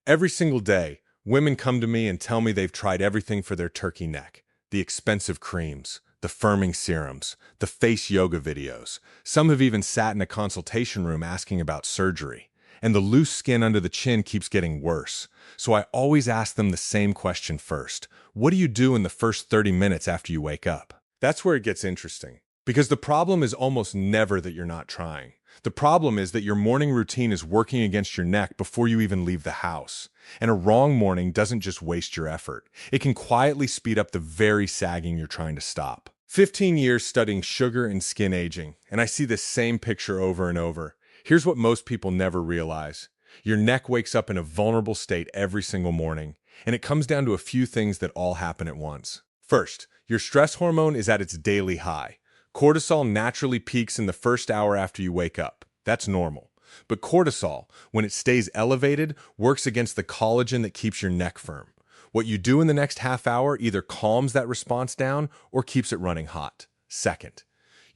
Every single day, women come to me and tell me they've tried everything for their turkey neck. The expensive creams, the firming serums, the face yoga videos. Some have even sat in a consultation room asking about surgery. And the loose skin under the chin keeps getting worse. So I always ask them the same question first. What do you do in the first 30 minutes after you wake up? That's where it gets interesting. Because the problem is almost never that you're not trying. The problem is that your morning routine is working against your neck before you even leave the house. And a wrong morning doesn't just waste your effort. It can quietly speed up the very sagging you're trying to stop. 15 years studying sugar and skin aging, and I see this same picture over and over. Here's what most people never realize. Your neck wakes up in a vulnerable state every single morning, and it comes down to a few things that all happen at once. First, your stress hormone is at its daily high. Cortisol naturally peaks in the first hour after you wake up. That's normal. But cortisol, when it stays elevated, works against the collagen that keeps your neck firm. What you do in the next half hour either calms that response down or keeps it running hot. Second,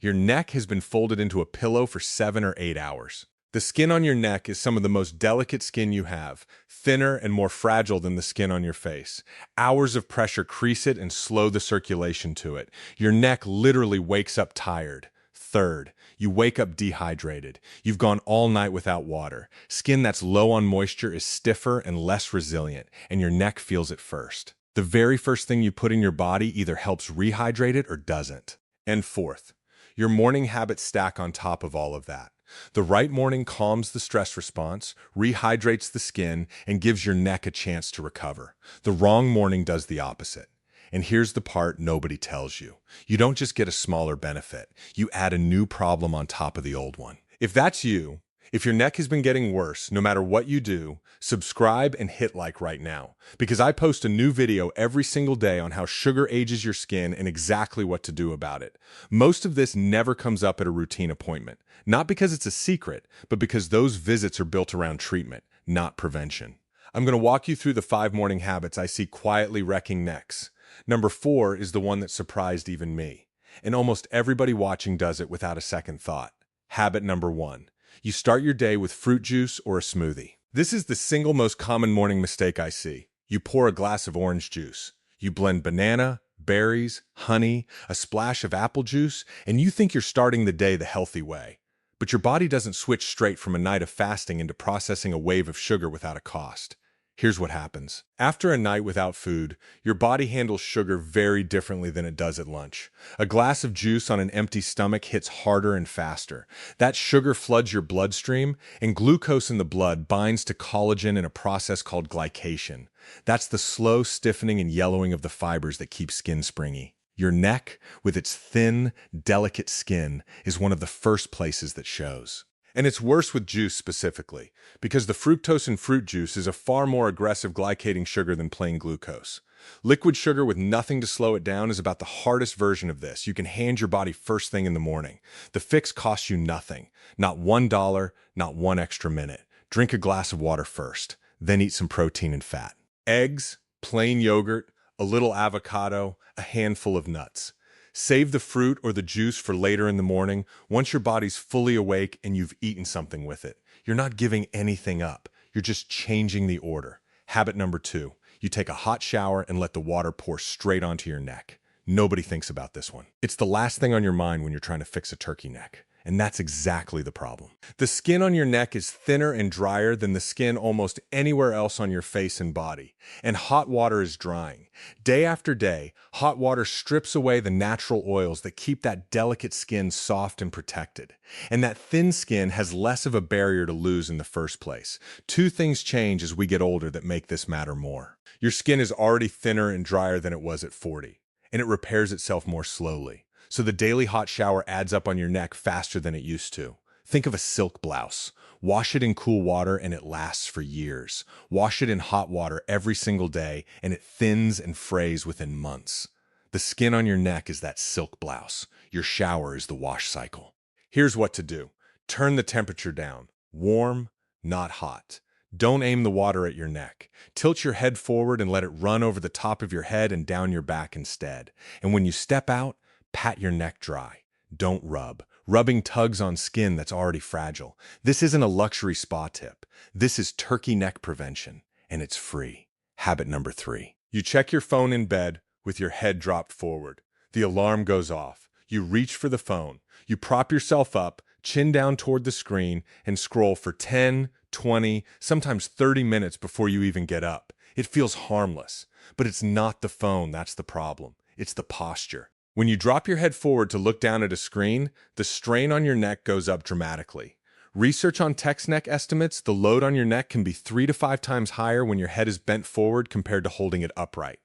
your neck has been folded into a pillow for 7 or 8 hours. The skin on your neck is some of the most delicate skin you have, thinner and more fragile than the skin on your face. Hours of pressure crease it and slow the circulation to it. Your neck literally wakes up tired. Third, you wake up dehydrated. You've gone all night without water. Skin that's low on moisture is stiffer and less resilient, and your neck feels it first. The very first thing you put in your body either helps rehydrate it or doesn't. And fourth, your morning habits stack on top of all of that. The right morning calms the stress response, rehydrates the skin, and gives your neck a chance to recover. The wrong morning does the opposite. And here's the part nobody tells you. You don't just get a smaller benefit. You add a new problem on top of the old one. If that's you, if your neck has been getting worse, no matter what you do, subscribe and hit like right now. Because I post a new video every single day on how sugar ages your skin and exactly what to do about it. Most of this never comes up at a routine appointment. Not because it's a secret, but because those visits are built around treatment, not prevention. I'm going to walk you through the 5 morning habits I see quietly wrecking necks. Number 4 is the one that surprised even me. And almost everybody watching does it without a second thought. Habit number 1. You start your day with fruit juice or a smoothie. This is the single most common morning mistake I see. You pour a glass of orange juice. You blend banana, berries, honey, a splash of apple juice, and you think you're starting the day the healthy way. But your body doesn't switch straight from a night of fasting into processing a wave of sugar without a cost. Here's what happens. After a night without food, your body handles sugar very differently than it does at lunch. A glass of juice on an empty stomach hits harder and faster. That sugar floods your bloodstream, and glucose in the blood binds to collagen in a process called glycation. That's the slow stiffening and yellowing of the fibers that keep skin springy. Your neck, with its thin, delicate skin, is one of the first places that shows. And it's worse with juice specifically, because the fructose in fruit juice is a far more aggressive glycating sugar than plain glucose. Liquid sugar with nothing to slow it down is about the hardest version of this. You can hand your body first thing in the morning. The fix costs you nothing. Not $1, not 1 extra minute. Drink a glass of water first, then eat some protein and fat. Eggs, plain yogurt, a little avocado, a handful of nuts. Save the fruit or the juice for later in the morning once your body's fully awake and you've eaten something with it. You're not giving anything up. You're just changing the order. Habit number 2. You take a hot shower and let the water pour straight onto your neck. Nobody thinks about this one. It's the last thing on your mind when you're trying to fix a turkey neck. And that's exactly the problem. The skin on your neck is thinner and drier than the skin almost anywhere else on your face and body. And hot water is drying. Day after day, hot water strips away the natural oils that keep that delicate skin soft and protected. And that thin skin has less of a barrier to lose in the first place. 2 things change as we get older that make this matter more. Your skin is already thinner and drier than it was at 40, and it repairs itself more slowly. So the daily hot shower adds up on your neck faster than it used to. Think of a silk blouse. Wash it in cool water and it lasts for years. Wash it in hot water every single day and it thins and frays within months. The skin on your neck is that silk blouse. Your shower is the wash cycle. Here's what to do. Turn the temperature down. Warm, not hot. Don't aim the water at your neck. Tilt your head forward and let it run over the top of your head and down your back instead. And when you step out, pat your neck dry. Don't rub. Rubbing tugs on skin that's already fragile. This isn't a luxury spa tip. This is turkey neck prevention. and it's free. Habit number 3. You check your phone in bed with your head dropped forward. The alarm goes off. You reach for the phone. You prop yourself up, chin down toward the screen, and scroll for 10, 20, sometimes 30 minutes before you even get up. It feels harmless, but it's not the phone that's the problem. It's the posture. When you drop your head forward to look down at a screen, the strain on your neck goes up dramatically. Research on text neck estimates the load on your neck can be 3 to 5 times higher when your head is bent forward compared to holding it upright.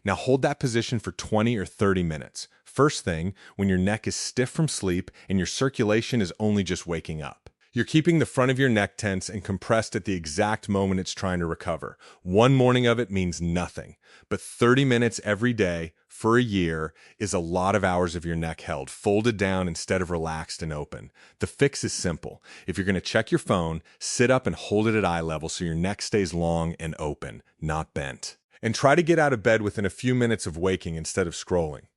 Now hold that position for 20 or 30 minutes. First thing, when your neck is stiff from sleep and your circulation is only just waking up. You're keeping the front of your neck tense and compressed at the exact moment it's trying to recover. One morning of it means nothing, but 30 minutes every day for a year is a lot of hours of your neck held, folded down instead of relaxed and open. The fix is simple. If you're going to check your phone, sit up and hold it at eye level so your neck stays long and open, not bent. And try to get out of bed within a few minutes of waking instead of scrolling.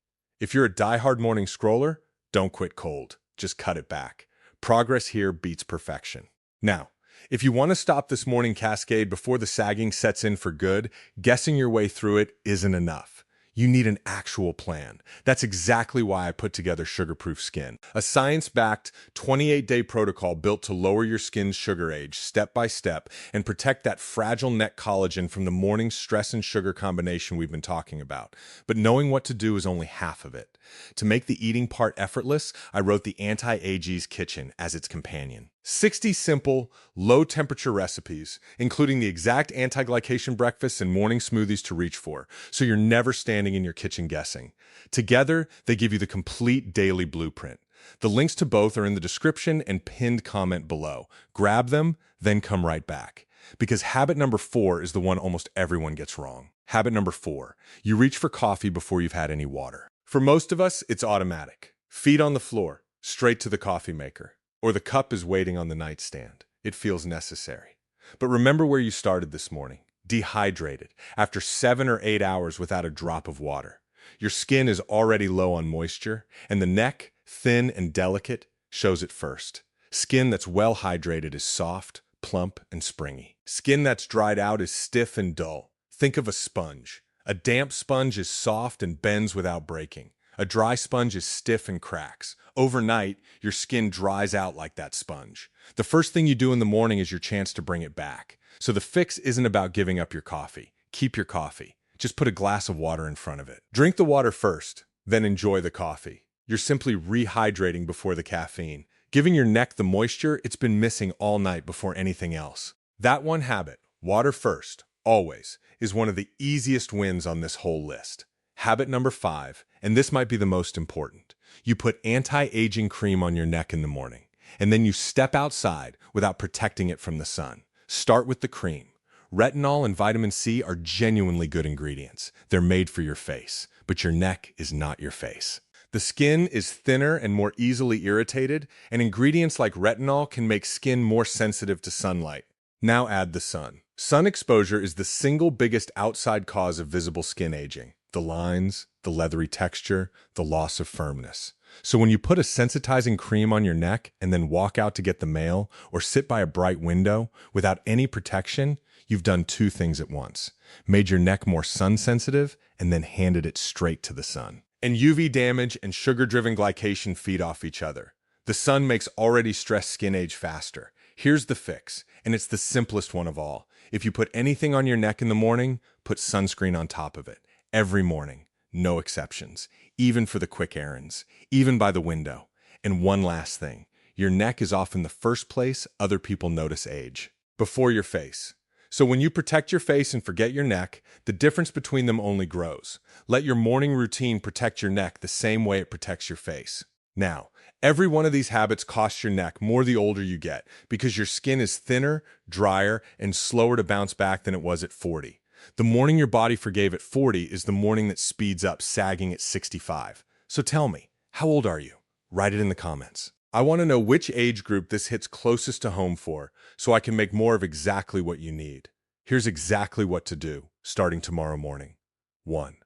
If you're a diehard morning scroller, don't quit cold. Just cut it back. Progress here beats perfection. Now, if you want to stop this morning cascade before the sagging sets in for good, guessing your way through it isn't enough. You need an actual plan. That's exactly why I put together SugarProof Skin, a science-backed 28-day protocol built to lower your skin's sugar age step by step and protect that fragile neck collagen from the morning stress and sugar combination we've been talking about. But knowing what to do is only half of it. To make the eating part effortless, I wrote the Anti-Ag's Kitchen as its companion. 60 simple, low-temperature recipes, including the exact anti-glycation breakfasts and morning smoothies to reach for, so you're never standing in your kitchen guessing. Together, they give you the complete daily blueprint. The links to both are in the description and pinned comment below. Grab them, then come right back. Because habit number 4 is the one almost everyone gets wrong. Habit number 4, you reach for coffee before you've had any water. For most of us, it's automatic. Feet on the floor, straight to the coffee maker. Or the cup is waiting on the nightstand. It feels necessary. But remember where you started this morning. Dehydrated, after 7 or 8 hours without a drop of water. Your skin is already low on moisture, and the neck, thin and delicate, shows it first. Skin that's well hydrated is soft, plump, and springy. Skin that's dried out is stiff and dull. Think of a sponge. A damp sponge is soft and bends without breaking. A dry sponge is stiff and cracks. Overnight, your skin dries out like that sponge. The first thing you do in the morning is your chance to bring it back. So the fix isn't about giving up your coffee. Keep your coffee. Just put a glass of water in front of it. Drink the water first, then enjoy the coffee. You're simply rehydrating before the caffeine, giving your neck the moisture it's been missing all night before anything else. That one habit, water first, always, is one of the easiest wins on this whole list. Habit number 5, and this might be the most important. You put anti-aging cream on your neck in the morning, and then you step outside without protecting it from the sun. Start with the cream. Retinol and vitamin C are genuinely good ingredients. They're made for your face, but your neck is not your face. The skin is thinner and more easily irritated, and ingredients like retinol can make skin more sensitive to sunlight. Now add the sun. Sun exposure is the single biggest outside cause of visible skin aging. The lines, the leathery texture, the loss of firmness. So when you put a sensitizing cream on your neck and then walk out to get the mail or sit by a bright window without any protection, you've done 2 things at once. Made your neck more sun sensitive and then handed it straight to the sun. And UV damage and sugar-driven glycation feed off each other. The sun makes already stressed skin age faster. Here's the fix, and it's the simplest one of all. If you put anything on your neck in the morning, put sunscreen on top of it. Every morning, no exceptions, even for the quick errands, even by the window. And one last thing, your neck is often the first place other people notice age. Before your face. So when you protect your face and forget your neck, the difference between them only grows. Let your morning routine protect your neck the same way it protects your face. Now, every one of these habits costs your neck more the older you get because your skin is thinner, drier, and slower to bounce back than it was at 40. The morning your body forgave at 40 is the morning that speeds up sagging at 65. So tell me, how old are you? Write it in the comments. I want to know which age group this hits closest to home for, so I can make more of exactly what you need. Here's exactly what to do, starting tomorrow morning. 1.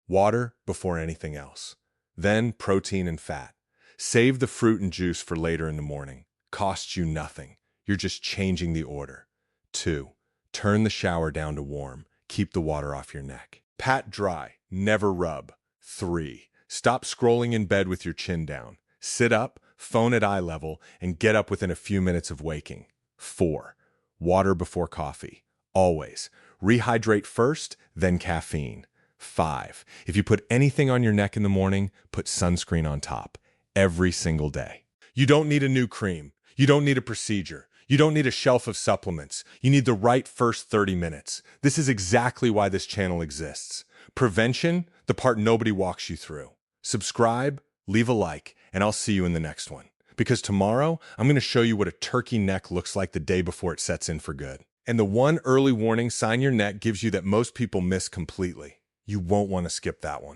Water before anything else. Then protein and fat. Save the fruit and juice for later in the morning. Costs you nothing. You're just changing the order. 2. Turn the shower down to warm. Keep the water off your neck. Pat dry. Never rub. 3. Stop scrolling in bed with your chin down. Sit up, phone at eye level, and get up within a few minutes of waking. 4. Water before coffee. Always. Rehydrate first, then caffeine. 5. If you put anything on your neck in the morning, put sunscreen on top. Every single day. You don't need a new cream. You don't need a procedure. You don't need a shelf of supplements. You need the right first 30 minutes. This is exactly why this channel exists. Prevention, the part nobody walks you through. Subscribe, leave a like, and I'll see you in the next one. Because tomorrow, I'm going to show you what a turkey neck looks like the day before it sets in for good. And the one early warning sign your neck gives you that most people miss completely. You won't want to skip that one.